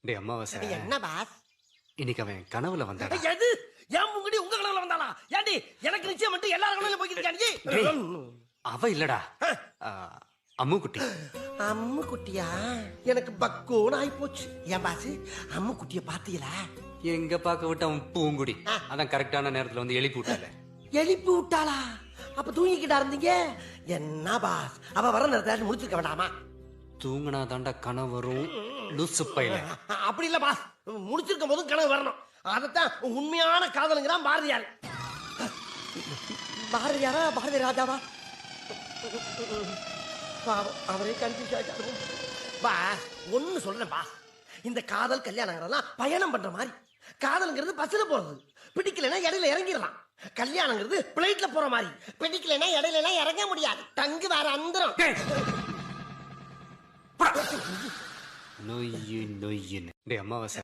டேய் அம்மாவாசை, என்ன பாஸ்? இன்னைக்கு அவன் கனவுல வந்தாடா. எது? ஏன் முங்கடி உங்க கனவுல வந்தாளா? ஏண்டி எனக்கு நிச்சயம் மட்டும் எல்லாரும் கனவுல போய்க்கிட்டு டேய், அவ இல்லடா, அம்மு குட்டி. அம்மு குட்டியா? எனக்கு பக்கோன்னு ஆயி போச்சு. ஏன் பாஸ், அம்மு குட்டிய பாத்தீங்களா? எங்க பாக்க விட்டு அவன் பூங்குடி. அதான் கரெக்டான நேரத்துல வந்து எழுப்பி விட்டால. எழுப்பி விட்டாளா? அப்ப தூங்கிக்கிட்டா இருந்தீங்க? என்ன பாஸ், அவ வர நேரத்தை முடிச்சிருக்க வேண்டாமா? தூங்கினா தாண்டா கனவு வரும், லூசு பையல. அப்படி இல்ல பாஸ், முடிச்சிருக்கும் போதும் கனவு வரணும். அதத்தான் உண்மையான காதலுங்கிறான் பாரதியார். பாரதியாரா பாரதி ராஜாவா? பாவம், அவரே கன்ஃபியூஸ் ஆயிட்டாரு. பாஸ் ஒன்னு சொல்றேன் பாஸ், இந்த காதல் கல்யாணங்கிறதெல்லாம் பயணம் பண்ற மாதிரி. காதல்ங்கிறது பஸ்ல போறது, பிடிக்கலைன்னா இடையில இறங்கிடலாம். கல்யாணங்கிறது பிளைட்ல போற மாதிரி, பிடிக்கலைன்னா இடையில எல்லாம் இறங்க முடியாது. தங்கு வேற அந்தரம். நொய்யு நொய்யுன்னு. டேய் அம்மாவாசை,